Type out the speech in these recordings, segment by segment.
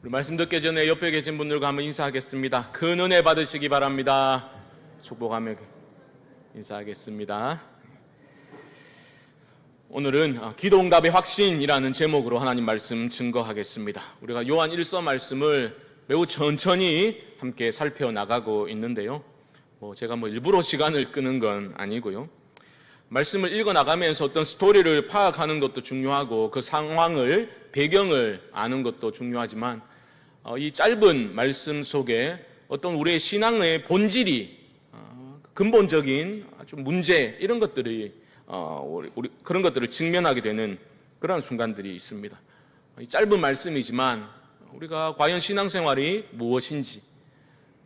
우리 말씀 듣기 전에 옆에 계신 분들과 한번 인사하겠습니다. 큰 은혜 받으시기 바랍니다. 축복하며 인사하겠습니다. 오늘은 기도응답의 확신이라는 제목으로 하나님 말씀 증거하겠습니다. 우리가 요한 1서 말씀을 매우 천천히 함께 살펴나가고 있는데요. 제가 일부러 시간을 끄는 건 아니고요. 말씀을 읽어나가면서 어떤 스토리를 파악하는 것도 중요하고 그 상황을, 배경을 아는 것도 중요하지만 이 짧은 말씀 속에 어떤 우리의 신앙의 본질이, 근본적인 좀 문제, 이런 것들이 그런 것들을 직면하게 되는 그런 순간들이 있습니다. 이 짧은 말씀이지만 우리가 과연 신앙생활이 무엇인지,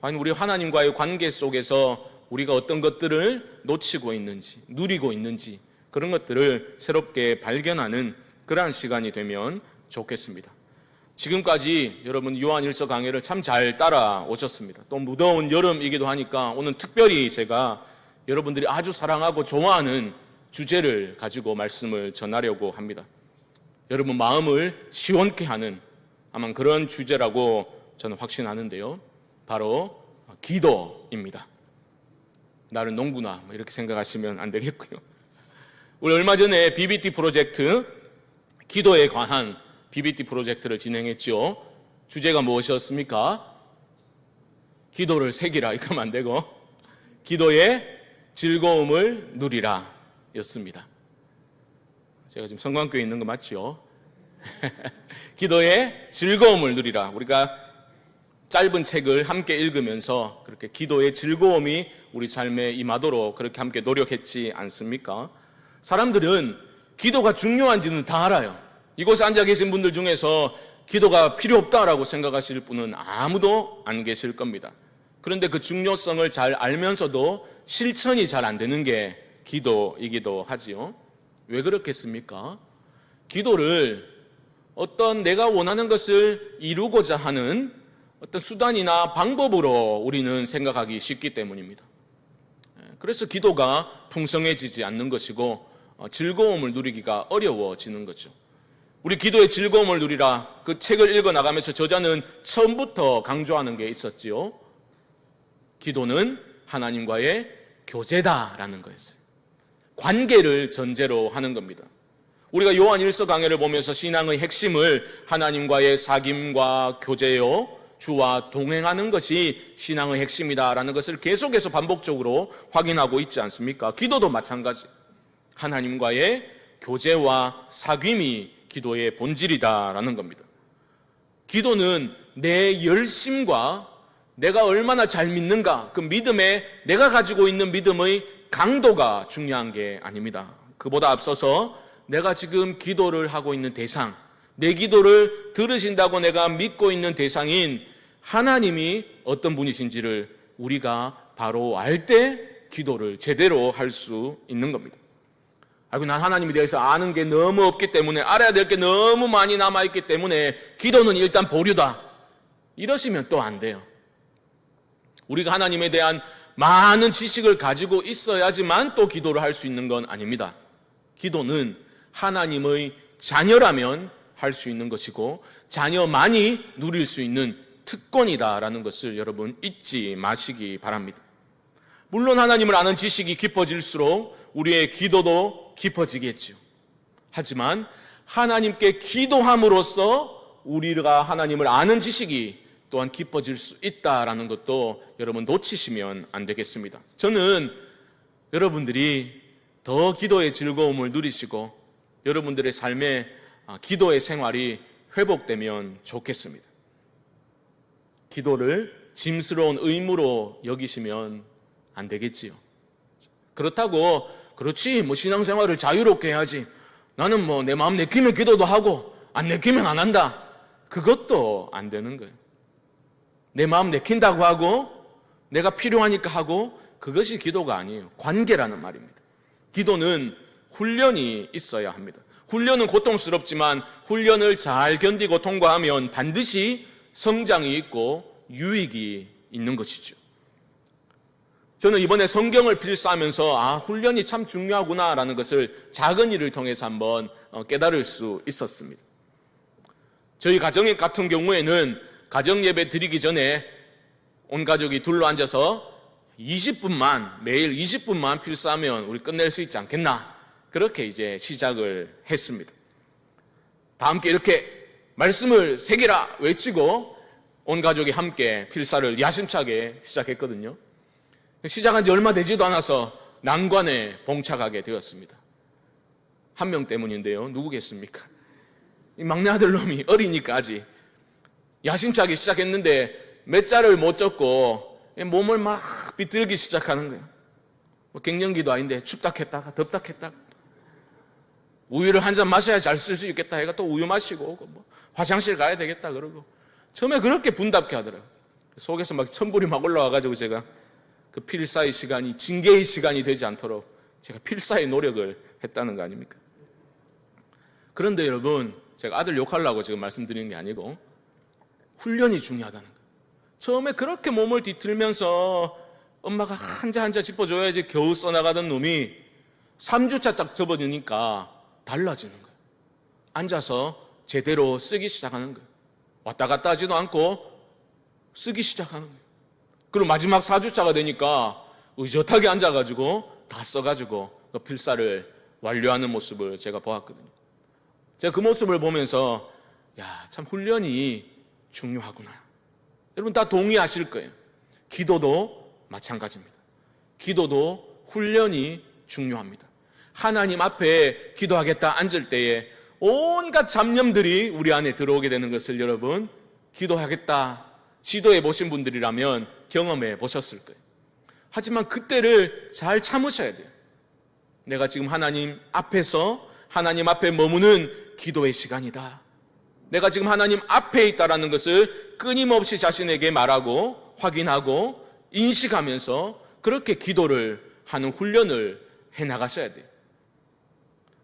과연 우리 하나님과의 관계 속에서 우리가 어떤 것들을 놓치고 있는지, 누리고 있는지, 그런 것들을 새롭게 발견하는 그러한 시간이 되면 좋겠습니다. 지금까지 여러분 요한 1서 강해를 참 잘 따라오셨습니다. 또 무더운 여름이기도 하니까 오늘 특별히 제가 여러분들이 아주 사랑하고 좋아하는 주제를 가지고 말씀을 전하려고 합니다. 여러분 마음을 시원케 하는 아마 그런 주제라고 저는 확신하는데요. 바로 기도입니다. 나는 농구나 이렇게 생각하시면 안 되겠고요. 우리 얼마 전에 BBT 프로젝트, 기도에 관한 BBT 프로젝트를 진행했죠. 주제가 무엇이었습니까? 기도를 새기라, 이거 하면 안 되고 기도의 즐거움을 누리라 였습니다. 제가 지금 성광교에 있는 거 맞죠? 기도의 즐거움을 누리라. 우리가 짧은 책을 함께 읽으면서 그렇게 기도의 즐거움이 우리 삶에 임하도록 그렇게 함께 노력했지 않습니까? 사람들은 기도가 중요한지는 다 알아요. 이곳에 앉아 계신 분들 중에서 기도가 필요 없다라고 생각하실 분은 아무도 안 계실 겁니다. 그런데 그 중요성을 잘 알면서도 실천이 잘 안 되는 게 기도이기도 하지요. 왜 그렇겠습니까? 기도를 어떤 내가 원하는 것을 이루고자 하는 어떤 수단이나 방법으로 우리는 생각하기 쉽기 때문입니다. 그래서 기도가 풍성해지지 않는 것이고 즐거움을 누리기가 어려워지는 거죠. 우리 기도의 즐거움을 누리라, 그 책을 읽어나가면서 저자는 처음부터 강조하는 게 있었지요. 기도는 하나님과의 교제다라는 거였어요. 관계를 전제로 하는 겁니다. 우리가 요한 1서 강해를 보면서 신앙의 핵심을 하나님과의 사귐과 교제요, 주와 동행하는 것이 신앙의 핵심이다라는 것을 계속해서 반복적으로 확인하고 있지 않습니까? 기도도 마찬가지. 하나님과의 교제와 사귐이 기도의 본질이다라는 겁니다. 기도는 내 열심과 내가 얼마나 잘 믿는가, 그 믿음에 내가 가지고 있는 믿음의 강도가 중요한 게 아닙니다. 그보다 앞서서 내가 지금 기도를 하고 있는 대상, 내 기도를 들으신다고 내가 믿고 있는 대상인 하나님이 어떤 분이신지를 우리가 바로 알 때 기도를 제대로 할 수 있는 겁니다. 난 하나님에 대해서 아는 게 너무 없기 때문에, 알아야 될 게 너무 많이 남아있기 때문에 기도는 일단 보류다, 이러시면 또 안 돼요. 우리가 하나님에 대한 많은 지식을 가지고 있어야지만 또 기도를 할 수 있는 건 아닙니다. 기도는 하나님의 자녀라면 할 수 있는 것이고 자녀만이 누릴 수 있는 특권이다라는 것을 여러분 잊지 마시기 바랍니다. 물론 하나님을 아는 지식이 깊어질수록 우리의 기도도 깊어지겠죠. 하지만 하나님께 기도함으로써 우리가 하나님을 아는 지식이 또한 깊어질 수 있다라는 것도 여러분 놓치시면 안 되겠습니다. 저는 여러분들이 더 기도의 즐거움을 누리시고 여러분들의 삶에 기도의 생활이 회복되면 좋겠습니다. 기도를 짐스러운 의무로 여기시면 안 되겠지요. 그렇다고 그렇지 신앙생활을 자유롭게 해야지, 나는 내 마음 내키면 기도도 하고 안 내키면 안 한다, 그것도 안 되는 거예요. 내 마음 내킨다고 하고 내가 필요하니까 하고, 그것이 기도가 아니에요. 관계라는 말입니다. 기도는 훈련이 있어야 합니다. 훈련은 고통스럽지만 훈련을 잘 견디고 통과하면 반드시 성장이 있고 유익이 있는 것이죠. 저는 이번에 성경을 필사하면서 훈련이 참 중요하구나라는 것을 작은 일을 통해서 한번 깨달을 수 있었습니다. 저희 가정 같은 경우에는 가정 예배 드리기 전에 온 가족이 둘러앉아서 20분만, 매일 20분만 필사하면 우리 끝낼 수 있지 않겠나? 그렇게 이제 시작을 했습니다. 다 함께 이렇게 말씀을 새기라 외치고 온 가족이 함께 필사를 야심차게 시작했거든요. 시작한 지 얼마 되지도 않아서 난관에 봉착하게 되었습니다. 한 명 때문인데요. 누구겠습니까? 이 막내 아들 놈이 어리니까 아직 야심차게 시작했는데 몇 자를 못 젖고 몸을 막 비틀기 시작하는 거예요. 뭐 갱년기도 아닌데 춥다 했다가 덥다 했다가 우유를 한 잔 마셔야 잘 쓸 수 있겠다 해가 또 우유 마시고 뭐 화장실 가야 되겠다 그러고 처음에 그렇게 분답게 하더라고요. 속에서 막 천불이 막 올라와가지고 제가 그 필사의 시간이 징계의 시간이 되지 않도록 제가 필사의 노력을 했다는 거 아닙니까? 그런데 여러분, 제가 아들 욕하려고 지금 말씀드리는 게 아니고 훈련이 중요하다는 거예요. 처음에 그렇게 몸을 뒤틀면서 엄마가 한자 한자 짚어줘야지 겨우 써나가던 놈이 3주차 딱 접어지니까 달라지는 거예요. 앉아서 제대로 쓰기 시작하는 거예요. 왔다 갔다 하지도 않고 쓰기 시작하는 거예요. 그리고 마지막 4주차가 되니까 의젓하게 앉아가지고 다 써가지고 그 필사를 완료하는 모습을 제가 보았거든요. 제가 그 모습을 보면서 야, 참 훈련이 중요하구나. 여러분 다 동의하실 거예요. 기도도 마찬가지입니다. 기도도 훈련이 중요합니다. 하나님 앞에 기도하겠다 앉을 때에 온갖 잡념들이 우리 안에 들어오게 되는 것을 여러분 기도하겠다 시도해 보신 분들이라면 경험해 보셨을 거예요. 하지만 그때를 잘 참으셔야 돼요. 내가 지금 하나님 앞에서 하나님 앞에 머무는 기도의 시간이다. 내가 지금 하나님 앞에 있다라는 것을 끊임없이 자신에게 말하고 확인하고 인식하면서 그렇게 기도를 하는 훈련을 해나가셔야 돼요.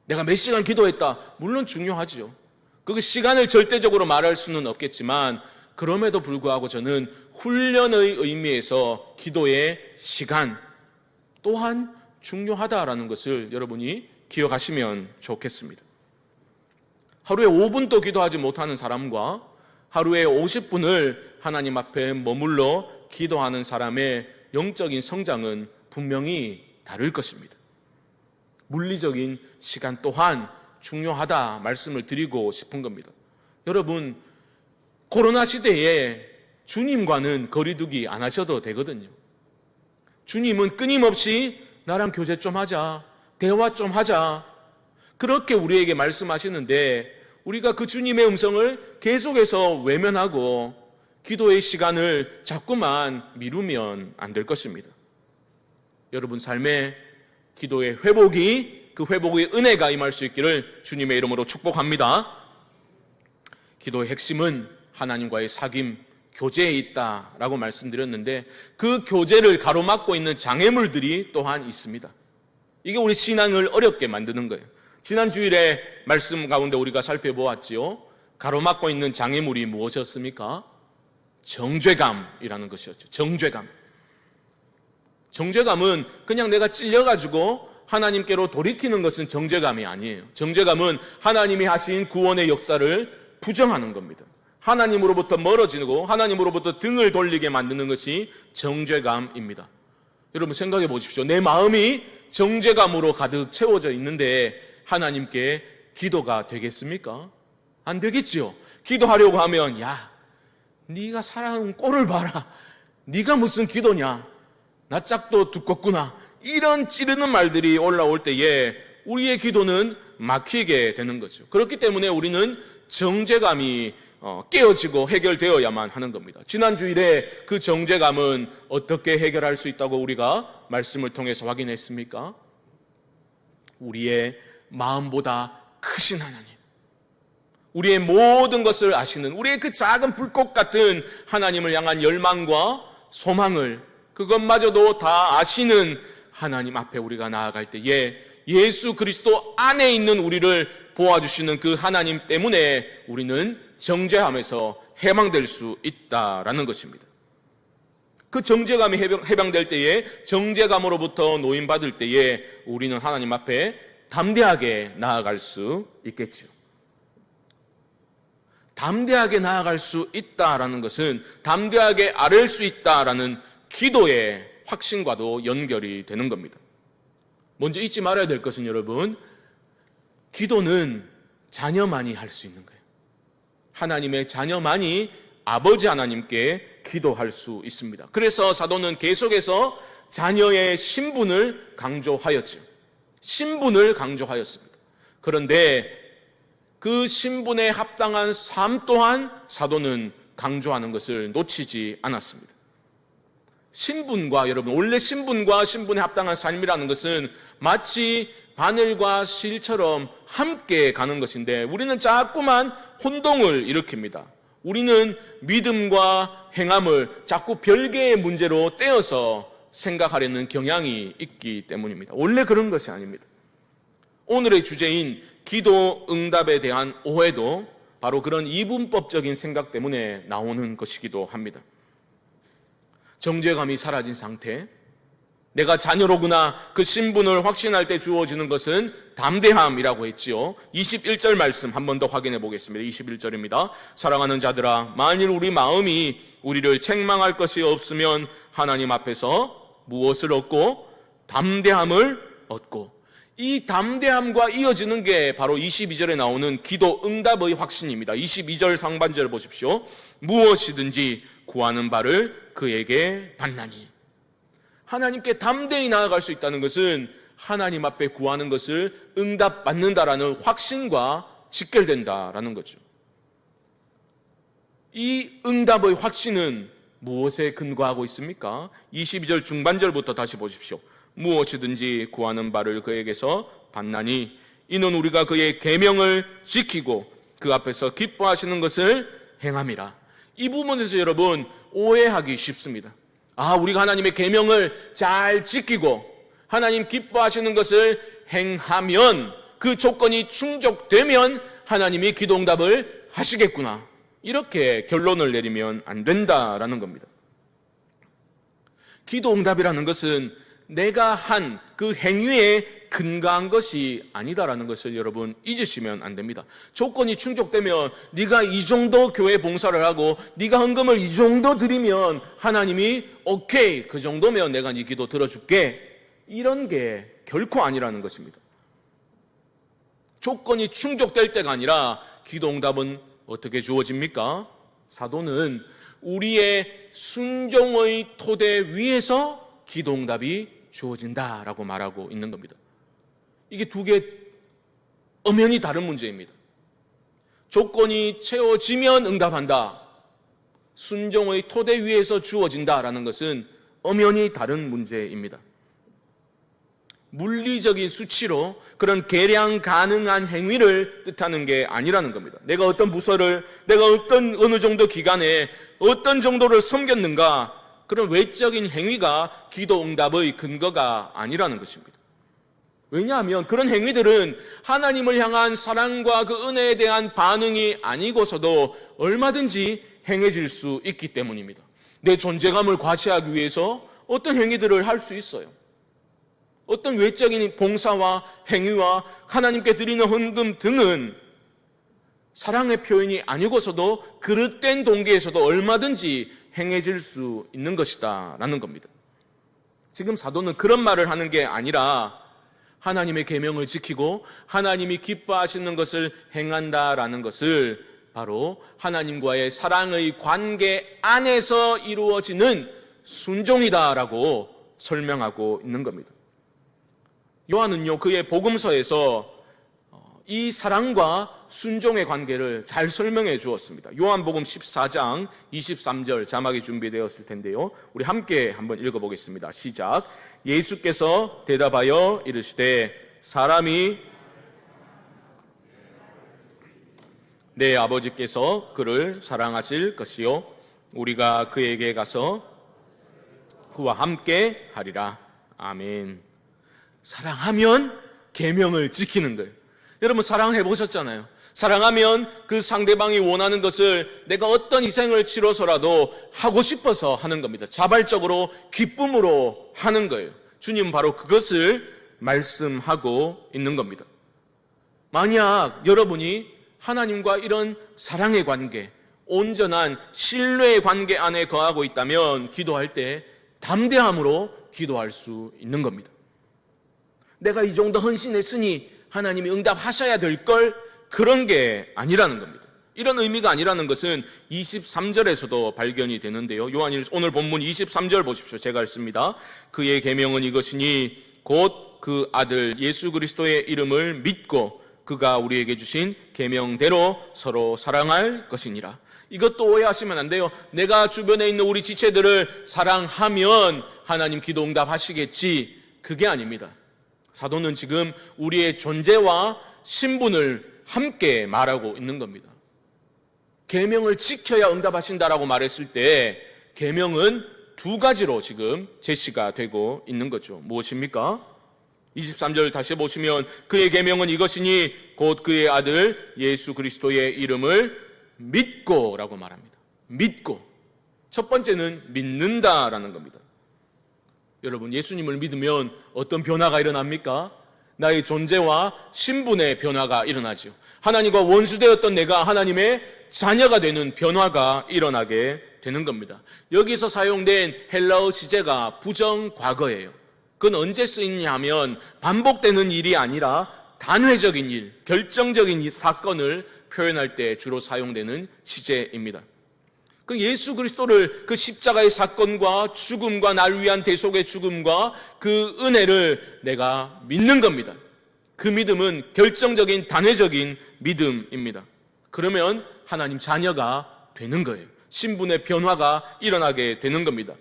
내가 몇 시간 기도했다. 물론 중요하죠. 그 시간을 절대적으로 말할 수는 없겠지만 그럼에도 불구하고 저는 훈련의 의미에서 기도의 시간 또한 중요하다라는 것을 여러분이 기억하시면 좋겠습니다. 하루에 5분도 기도하지 못하는 사람과 하루에 50분을 하나님 앞에 머물러 기도하는 사람의 영적인 성장은 분명히 다를 것입니다. 물리적인 시간 또한 중요하다 말씀을 드리고 싶은 겁니다. 여러분, 코로나 시대에 주님과는 거리두기 안 하셔도 되거든요. 주님은 끊임없이 나랑 교제 좀 하자, 대화 좀 하자, 그렇게 우리에게 말씀하시는데 우리가 그 주님의 음성을 계속해서 외면하고 기도의 시간을 자꾸만 미루면 안 될 것입니다. 여러분 삶의 기도의 회복이 그 회복의 은혜가 임할 수 있기를 주님의 이름으로 축복합니다. 기도의 핵심은 하나님과의 사귐, 교제에 있다라고 말씀드렸는데 그 교제를 가로막고 있는 장애물들이 또한 있습니다. 이게 우리 신앙을 어렵게 만드는 거예요. 지난 주일에 말씀 가운데 우리가 살펴보았지요. 가로막고 있는 장애물이 무엇이었습니까? 정죄감이라는 것이었죠. 정죄감. 정죄감은 그냥 내가 찔려가지고 하나님께로 돌이키는 것은 정죄감이 아니에요. 정죄감은 하나님이 하신 구원의 역사를 부정하는 겁니다. 하나님으로부터 멀어지고 하나님으로부터 등을 돌리게 만드는 것이 정죄감입니다. 여러분 생각해 보십시오. 내 마음이 정죄감으로 가득 채워져 있는데 하나님께 기도가 되겠습니까? 안 되겠지요. 기도하려고 하면 야, 네가 살아온 꼴을 봐라. 네가 무슨 기도냐. 나 짝도 두껍구나. 이런 찌르는 말들이 올라올 때에 우리의 기도는 막히게 되는 거죠. 그렇기 때문에 우리는 정죄감이 깨어지고 해결되어야만 하는 겁니다. 지난 주일에 그 정죄감은 어떻게 해결할 수 있다고 우리가 말씀을 통해서 확인했습니까? 우리의 마음보다 크신 하나님, 우리의 모든 것을 아시는 우리의 그 작은 불꽃 같은 하나님을 향한 열망과 소망을 그것마저도 다 아시는 하나님 앞에 우리가 나아갈 때에 예수 그리스도 안에 있는 우리를 보아주시는 그 하나님 때문에 우리는 정죄함에서 해방될 수 있다라는 것입니다. 그 정죄감이 해방될 때에 정죄감으로부터 노인받을 때에 우리는 하나님 앞에 담대하게 나아갈 수 있겠죠. 담대하게 나아갈 수 있다라는 것은 담대하게 아뢰 수 있다라는 기도의 확신과도 연결이 되는 겁니다. 먼저 잊지 말아야 될 것은 여러분, 기도는 자녀만이 할 수 있는 거예요. 하나님의 자녀만이 아버지 하나님께 기도할 수 있습니다. 그래서 사도는 계속해서 자녀의 신분을 강조하였죠. 신분을 강조하였습니다. 그런데 그 신분에 합당한 삶 또한 사도는 강조하는 것을 놓치지 않았습니다. 신분과 여러분, 원래 신분과 신분에 합당한 삶이라는 것은 마치 바늘과 실처럼 함께 가는 것인데 우리는 자꾸만 혼동을 일으킵니다. 우리는 믿음과 행함을 자꾸 별개의 문제로 떼어서 생각하려는 경향이 있기 때문입니다. 원래 그런 것이 아닙니다. 오늘의 주제인 기도 응답에 대한 오해도 바로 그런 이분법적인 생각 때문에 나오는 것이기도 합니다. 정죄감이 사라진 상태, 내가 자녀로구나 그 신분을 확신할 때 주어지는 것은 담대함이라고 했지요. 21절 말씀 한 번 더 확인해 보겠습니다. 21절입니다. 사랑하는 자들아, 만일 우리 마음이 우리를 책망할 것이 없으면 하나님 앞에서 무엇을 얻고 담대함을 얻고, 이 담대함과 이어지는 게 바로 22절에 나오는 기도 응답의 확신입니다. 22절 상반절 보십시오. 무엇이든지 구하는 바를 그에게 받나니. 하나님께 담대히 나아갈 수 있다는 것은 하나님 앞에 구하는 것을 응답받는다라는 확신과 직결된다라는 거죠. 이 응답의 확신은 무엇에 근거하고 있습니까? 22절 중반절부터 다시 보십시오. 무엇이든지 구하는 바를 그에게서 받나니 이는 우리가 그의 계명을 지키고 그 앞에서 기뻐하시는 것을 행함이라. 이 부분에서 여러분 오해하기 쉽습니다. 우리가 하나님의 계명을 잘 지키고 하나님 기뻐하시는 것을 행하면, 그 조건이 충족되면 하나님이 기도 응답을 하시겠구나, 이렇게 결론을 내리면 안 된다라는 겁니다. 기도 응답이라는 것은 내가 한 그 행위에 근거한 것이 아니다라는 것을 여러분 잊으시면 안 됩니다. 조건이 충족되면 네가 이 정도 교회 봉사를 하고 네가 헌금을 이 정도 드리면 하나님이 오케이, 그 정도면 내가 네 기도 들어줄게, 이런 게 결코 아니라는 것입니다. 조건이 충족될 때가 아니라 기도 응답은 어떻게 주어집니까? 사도는 우리의 순종의 토대 위에서 기도 응답이 주어진다라고 말하고 있는 겁니다. 이게 두 개 엄연히 다른 문제입니다. 조건이 채워지면 응답한다, 순종의 토대 위에서 주어진다라는 것은 엄연히 다른 문제입니다. 물리적인 수치로 그런 계량 가능한 행위를 뜻하는 게 아니라는 겁니다. 내가 어떤 부서를, 내가 어느 정도 기간에 어떤 정도를 섬겼는가, 그런 외적인 행위가 기도 응답의 근거가 아니라는 것입니다. 왜냐하면 그런 행위들은 하나님을 향한 사랑과 그 은혜에 대한 반응이 아니고서도 얼마든지 행해질 수 있기 때문입니다. 내 존재감을 과시하기 위해서 어떤 행위들을 할 수 있어요. 어떤 외적인 봉사와 행위와 하나님께 드리는 헌금 등은 사랑의 표현이 아니고서도 그릇된 동기에서도 얼마든지 행해질 수 있는 것이다 라는 겁니다. 지금 사도는 그런 말을 하는 게 아니라 하나님의 계명을 지키고 하나님이 기뻐하시는 것을 행한다라는 것을 바로 하나님과의 사랑의 관계 안에서 이루어지는 순종이다라고 설명하고 있는 겁니다. 요한은요, 그의 복음서에서 이 사랑과 순종의 관계를 잘 설명해 주었습니다. 요한복음 14장 23절 자막이 준비되었을 텐데요, 우리 함께 한번 읽어보겠습니다. 시작. 예수께서 대답하여 이르시되 사람이 내 아버지께서 그를 사랑하실 것이요 우리가 그에게 가서 그와 함께 하리라. 아멘. 사랑하면 계명을 지키는 거예요. 여러분 사랑해 보셨잖아요. 사랑하면 그 상대방이 원하는 것을 내가 어떤 희생을 치러서라도 하고 싶어서 하는 겁니다. 자발적으로 기쁨으로 하는 거예요. 주님 바로 그것을 말씀하고 있는 겁니다. 만약 여러분이 하나님과 이런 사랑의 관계, 온전한 신뢰의 관계 안에 거하고 있다면 기도할 때 담대함으로 기도할 수 있는 겁니다. 내가 이 정도 헌신했으니 하나님이 응답하셔야 될 걸, 그런 게 아니라는 겁니다. 이런 의미가 아니라는 것은 23절에서도 발견이 되는데요. 요한일서 오늘 본문 23절 보십시오. 제가 읽습니다. 그의 계명은 이것이니 곧 그 아들 예수 그리스도의 이름을 믿고 그가 우리에게 주신 계명대로 서로 사랑할 것이니라. 이것도 오해하시면 안 돼요. 내가 주변에 있는 우리 지체들을 사랑하면 하나님 기도 응답하시겠지. 그게 아닙니다. 사도는 지금 우리의 존재와 신분을 함께 말하고 있는 겁니다. 계명을 지켜야 응답하신다라고 말했을 때 계명은 두 가지로 지금 제시가 되고 있는 거죠. 무엇입니까? 23절 다시 보시면 그의 계명은 이것이니 곧 그의 아들 예수 그리스도의 이름을 믿고 라고 말합니다. 믿고. 첫 번째는 믿는다라는 겁니다. 여러분, 예수님을 믿으면 어떤 변화가 일어납니까? 나의 존재와 신분의 변화가 일어나죠. 하나님과 원수되었던 내가 하나님의 자녀가 되는 변화가 일어나게 되는 겁니다. 여기서 사용된 헬라어 시제가 부정 과거예요. 그건 언제 쓰이냐 하면 반복되는 일이 아니라 단회적인 일, 결정적인 사건을 표현할 때 주로 사용되는 시제입니다. 그 예수 그리스도를 그 십자가의 사건과 죽음과 날 위한 대속의 죽음과 그 은혜를 내가 믿는 겁니다. 그 믿음은 결정적인 단회적인 믿음입니다. 그러면 하나님 자녀가 되는 거예요. 신분의 변화가 일어나게 되는 겁니다.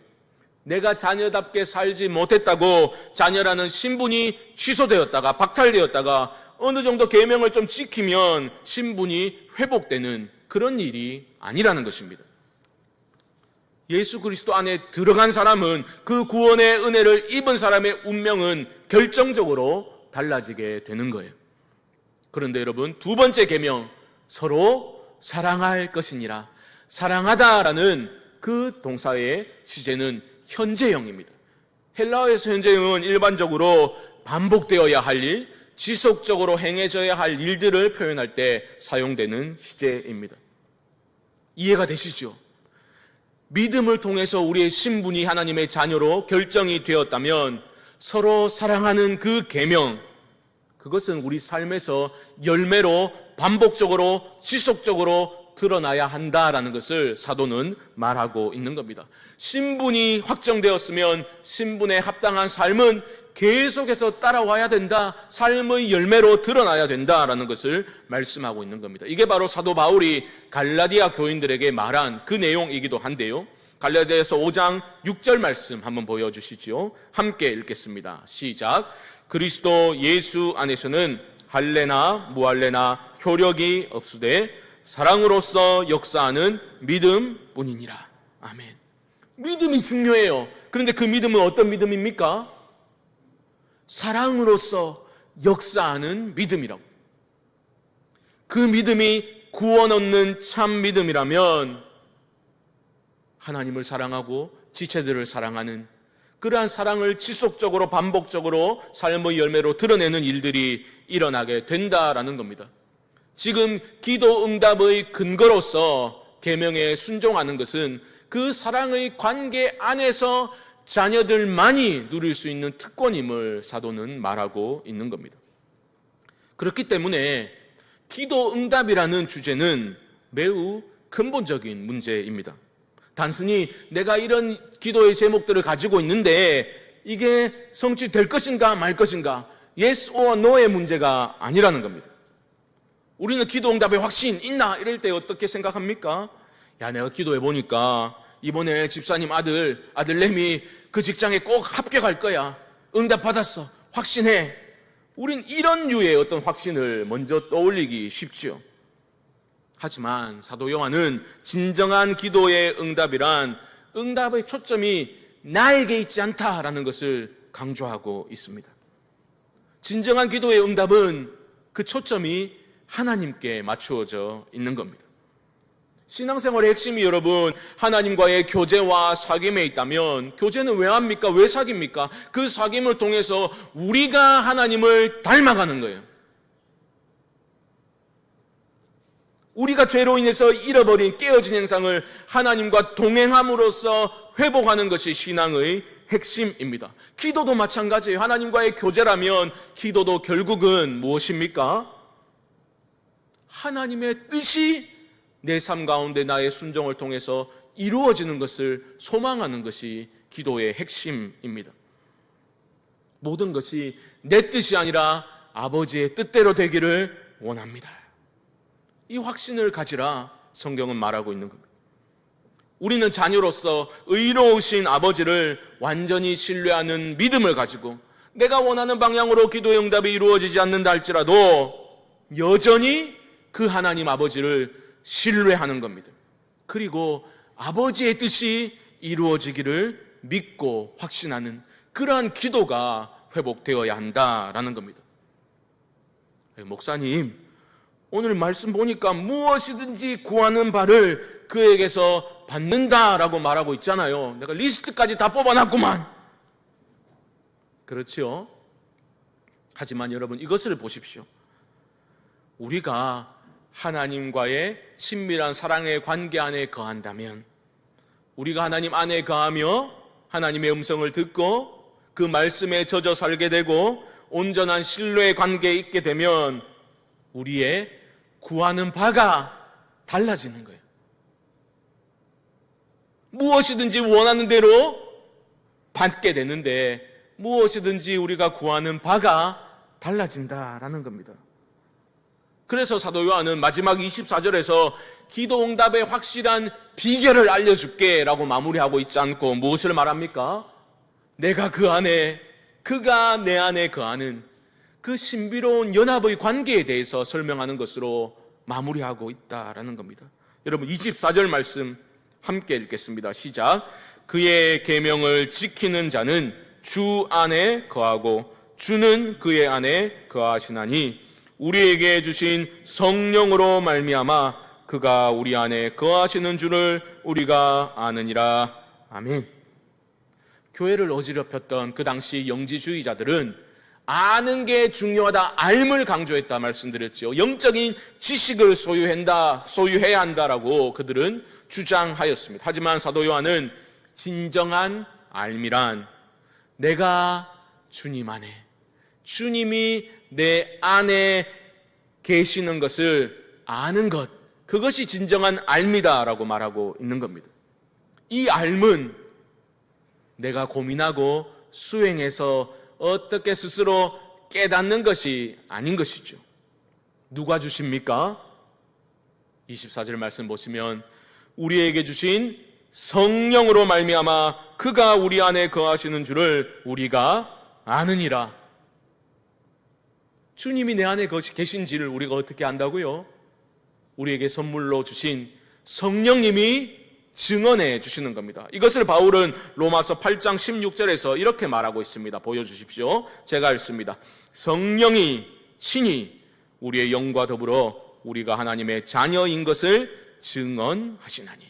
내가 자녀답게 살지 못했다고 자녀라는 신분이 취소되었다가 박탈되었다가 어느 정도 계명을 좀 지키면 신분이 회복되는 그런 일이 아니라는 것입니다. 예수 그리스도 안에 들어간 사람은 그 구원의 은혜를 입은 사람의 운명은 결정적으로 달라지게 되는 거예요. 그런데 여러분, 두 번째 계명, 서로 사랑할 것이니라. 사랑하다라는 그 동사의 시제는 현재형입니다. 헬라어에서 현재형은 일반적으로 반복되어야 할 일, 지속적으로 행해져야 할 일들을 표현할 때 사용되는 시제입니다. 이해가 되시죠? 믿음을 통해서 우리의 신분이 하나님의 자녀로 결정이 되었다면 서로 사랑하는 그 계명, 그것은 우리 삶에서 열매로 반복적으로 지속적으로 드러나야 한다라는 것을 사도는 말하고 있는 겁니다. 신분이 확정되었으면 신분에 합당한 삶은 계속해서 따라와야 된다. 삶의 열매로 드러나야 된다라는 것을 말씀하고 있는 겁니다. 이게 바로 사도 바울이 갈라디아 교인들에게 말한 그 내용이기도 한데요. 갈라디아서 5장 6절 말씀 한번 보여주시죠. 함께 읽겠습니다. 시작. 그리스도 예수 안에서는 할례나 무할례나 효력이 없으되 사랑으로서 역사하는 믿음뿐이니라. 아멘. 믿음이 중요해요. 그런데 그 믿음은 어떤 믿음입니까? 사랑으로서 역사하는 믿음이라고. 그 믿음이 구원 얻는 참 믿음이라면 하나님을 사랑하고 지체들을 사랑하는 그러한 사랑을 지속적으로 반복적으로 삶의 열매로 드러내는 일들이 일어나게 된다라는 겁니다. 지금 기도 응답의 근거로서 계명에 순종하는 것은 그 사랑의 관계 안에서 자녀들만이 누릴 수 있는 특권임을 사도는 말하고 있는 겁니다. 그렇기 때문에 기도 응답이라는 주제는 매우 근본적인 문제입니다. 단순히 내가 이런 기도의 제목들을 가지고 있는데 이게 성취될 것인가 말 것인가, yes or no의 문제가 아니라는 겁니다. 우리는 기도 응답의 확신 있나 이럴 때 어떻게 생각합니까? 야, 내가 기도해 보니까 이번에 집사님 아들내미 그 직장에 꼭 합격할 거야. 응답 받았어. 확신해. 우린 이런 류의 어떤 확신을 먼저 떠올리기 쉽죠. 하지만 사도 요한은 진정한 기도의 응답이란 응답의 초점이 나에게 있지 않다라는 것을 강조하고 있습니다. 진정한 기도의 응답은 그 초점이 하나님께 맞추어져 있는 겁니다. 신앙생활의 핵심이 여러분 하나님과의 교제와 사귐에 있다면 교제는 왜 합니까? 왜 사귐입니까? 그 사귐을 통해서 우리가 하나님을 닮아가는 거예요. 우리가 죄로 인해서 잃어버린 깨어진 형상을 하나님과 동행함으로써 회복하는 것이 신앙의 핵심입니다. 기도도 마찬가지예요. 하나님과의 교제라면 기도도 결국은 무엇입니까? 하나님의 뜻이 내 삶 가운데 나의 순종을 통해서 이루어지는 것을 소망하는 것이 기도의 핵심입니다. 모든 것이 내 뜻이 아니라 아버지의 뜻대로 되기를 원합니다. 이 확신을 가지라 성경은 말하고 있는 겁니다. 우리는 자녀로서 의로우신 아버지를 완전히 신뢰하는 믿음을 가지고 내가 원하는 방향으로 기도의 응답이 이루어지지 않는다 할지라도 여전히 그 하나님 아버지를 신뢰하는 겁니다. 그리고 아버지의 뜻이 이루어지기를 믿고 확신하는 그러한 기도가 회복되어야 한다라는 겁니다. 목사님, 오늘 말씀 보니까 무엇이든지 구하는 바를 그에게서 받는다라고 말하고 있잖아요. 내가 리스트까지 다 뽑아놨구만. 그렇죠? 하지만 여러분, 이것을 보십시오. 우리가 하나님과의 친밀한 사랑의 관계 안에 거한다면, 우리가 하나님 안에 거하며 하나님의 음성을 듣고 그 말씀에 젖어 살게 되고 온전한 신뢰의 관계에 있게 되면 우리의 구하는 바가 달라지는 거예요. 무엇이든지 원하는 대로 받게 되는데 무엇이든지 우리가 구하는 바가 달라진다라는 겁니다. 그래서 사도 요한은 마지막 24절에서 기도 응답의 확실한 비결을 알려줄게 라고 마무리하고 있지 않고 무엇을 말합니까? 내가 그 안에, 그가 내 안에 거하는 그 신비로운 연합의 관계에 대해서 설명하는 것으로 마무리하고 있다라는 겁니다. 여러분, 24절 말씀 함께 읽겠습니다. 시작. 그의 계명을 지키는 자는 주 안에 거하고 주는 그의 안에 거하시나니 우리에게 주신 성령으로 말미암아 그가 우리 안에 거하시는 줄을 우리가 아느니라. 아멘. 교회를 어지럽혔던 그 당시 영지주의자들은 아는 게 중요하다, 알을 강조했다 말씀드렸죠. 영적인 지식을 소유해야 한다라고 그들은 주장하였습니다. 하지만 사도 요한은 진정한 알미란 내가 주님 안에, 주님이 내 안에 계시는 것을 아는 것, 그것이 진정한 알미다라고 말하고 있는 겁니다. 이 알은 내가 고민하고 수행해서 어떻게 스스로 깨닫는 것이 아닌 것이죠. 누가 주십니까? 24절 말씀 보시면 우리에게 주신 성령으로 말미암아 그가 우리 안에 거하시는 줄을 우리가 아느니라. 주님이 내 안에 계신지를 우리가 어떻게 안다고요? 우리에게 선물로 주신 성령님이 증언해 주시는 겁니다. 이것을 바울은 로마서 8장 16절에서 이렇게 말하고 있습니다. 보여주십시오. 제가 읽습니다. 성령이 친히 우리의 영과 더불어 우리가 하나님의 자녀인 것을 증언하시나니.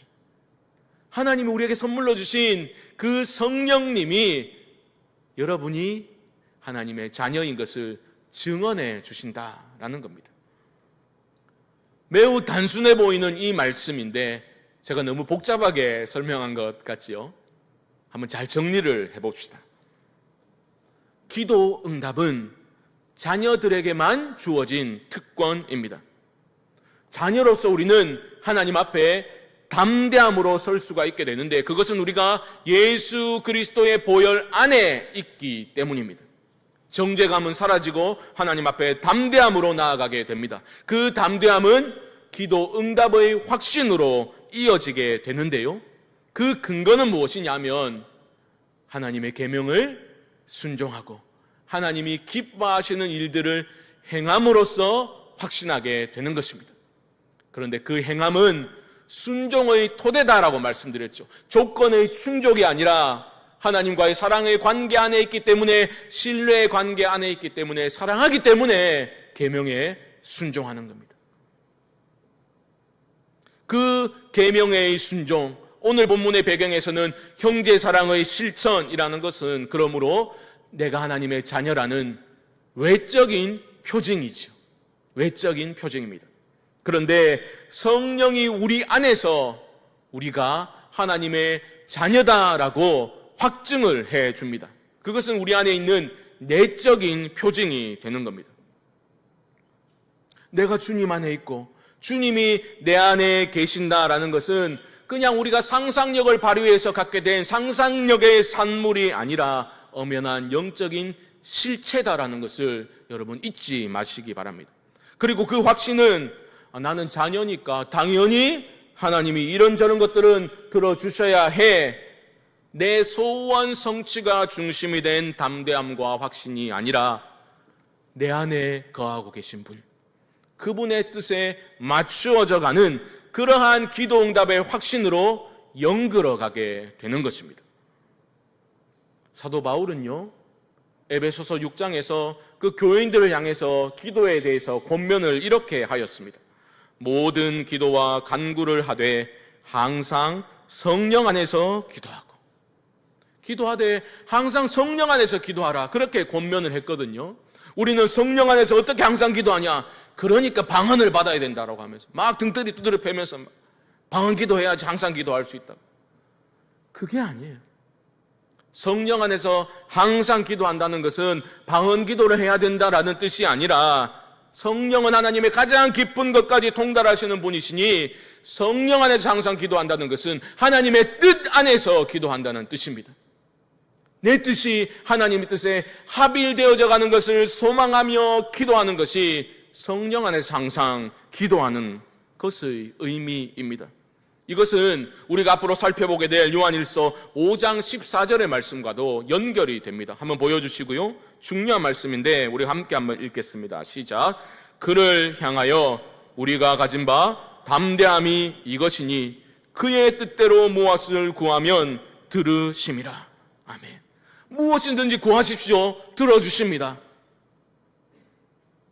하나님이 우리에게 선물로 주신 그 성령님이 여러분이 하나님의 자녀인 것을 증언해 주신다라는 겁니다. 매우 단순해 보이는 이 말씀인데 제가 너무 복잡하게 설명한 것 같지요? 한번 잘 정리를 해봅시다. 기도 응답은 자녀들에게만 주어진 특권입니다. 자녀로서 우리는 하나님 앞에 담대함으로 설 수가 있게 되는데 그것은 우리가 예수 그리스도의 보혈 안에 있기 때문입니다. 정죄감은 사라지고 하나님 앞에 담대함으로 나아가게 됩니다. 그 담대함은 기도 응답의 확신으로 이어지게 되는데요. 그 근거는 무엇이냐면 하나님의 계명을 순종하고 하나님이 기뻐하시는 일들을 행함으로써 확신하게 되는 것입니다. 그런데 그 행함은 순종의 토대다라고 말씀드렸죠. 조건의 충족이 아니라 하나님과의 사랑의 관계 안에 있기 때문에, 신뢰의 관계 안에 있기 때문에, 사랑하기 때문에 계명에 순종하는 겁니다. 그 계명의 순종, 오늘 본문의 배경에서는 형제 사랑의 실천이라는 것은 그러므로 내가 하나님의 자녀라는 외적인 표징이죠. 외적인 표징입니다. 그런데 성령이 우리 안에서 우리가 하나님의 자녀다라고 확증을 해 줍니다. 그것은 우리 안에 있는 내적인 표징이 되는 겁니다. 내가 주님 안에 있고 주님이 내 안에 계신다라는 것은 그냥 우리가 상상력을 발휘해서 갖게 된 상상력의 산물이 아니라 엄연한 영적인 실체다라는 것을 여러분 잊지 마시기 바랍니다. 그리고 그 확신은 나는 자녀니까 당연히 하나님이 이런저런 것들은 들어주셔야 해. 내 소원 성취가 중심이 된 담대함과 확신이 아니라 내 안에 거하고 계신 분, 그분의 뜻에 맞추어져 가는 그러한 기도 응답의 확신으로 연결어가게 되는 것입니다. 사도 바울은요, 에베소서 6장에서 그 교인들을 향해서 기도에 대해서 권면을 이렇게 하였습니다. 모든 기도와 간구를 하되 항상 성령 안에서 기도하되 항상 성령 안에서 기도하라, 그렇게 권면을 했거든요. 우리는 성령 안에서 어떻게 항상 기도하냐, 그러니까 방언을 받아야 된다라고 하면서 막 등들이 두드려 패면서 방언 기도해야지 항상 기도할 수 있다. 그게 아니에요. 성령 안에서 항상 기도한다는 것은 방언 기도를 해야 된다라는 뜻이 아니라 성령은 하나님의 가장 깊은 것까지 통달하시는 분이시니 성령 안에서 항상 기도한다는 것은 하나님의 뜻 안에서 기도한다는 뜻입니다. 내 뜻이 하나님의 뜻에 합일되어져 가는 것을 소망하며 기도하는 것이 성령 안에서 항상 기도하는 것의 의미입니다. 이것은 우리가 앞으로 살펴보게 될 요한일서 5장 14절의 말씀과도 연결이 됩니다. 한번 보여주시고요. 중요한 말씀인데 우리 함께 한번 읽겠습니다. 시작. 그를 향하여 우리가 가진 바 담대함이 이것이니 그의 뜻대로 무엇을 구하면 들으심이라. 아멘. 무엇이든지 구하십시오. 들어주십니다.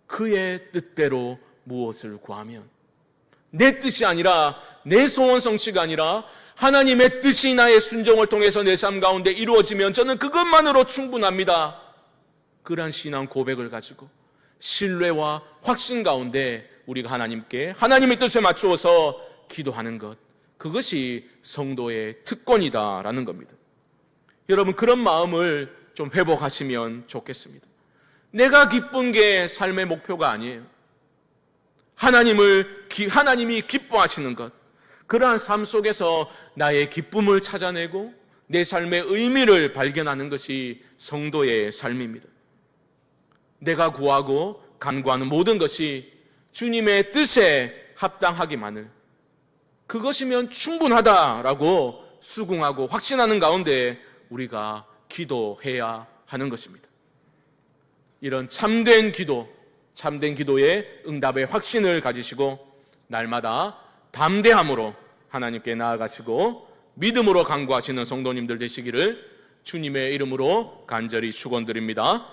그의 뜻대로 무엇을 구하면, 내 뜻이 아니라 내 소원 성취가 아니라 하나님의 뜻이 나의 순종을 통해서 내 삶 가운데 이루어지면 저는 그것만으로 충분합니다. 그러한 신앙 고백을 가지고 신뢰와 확신 가운데 우리가 하나님께 하나님의 뜻에 맞추어서 기도하는 것, 그것이 성도의 특권이다라는 겁니다. 여러분, 그런 마음을 좀 회복하시면 좋겠습니다. 내가 기쁜 게 삶의 목표가 아니에요. 하나님이 기뻐하시는 것, 그러한 삶 속에서 나의 기쁨을 찾아내고 내 삶의 의미를 발견하는 것이 성도의 삶입니다. 내가 구하고 간구하는 모든 것이 주님의 뜻에 합당하기만을, 그것이면 충분하다라고 수긍하고 확신하는 가운데 우리가 기도해야 하는 것입니다. 이런 참된 기도의 응답의 확신을 가지시고 날마다 담대함으로 하나님께 나아가시고 믿음으로 간구하시는 성도님들 되시기를 주님의 이름으로 간절히 축원드립니다.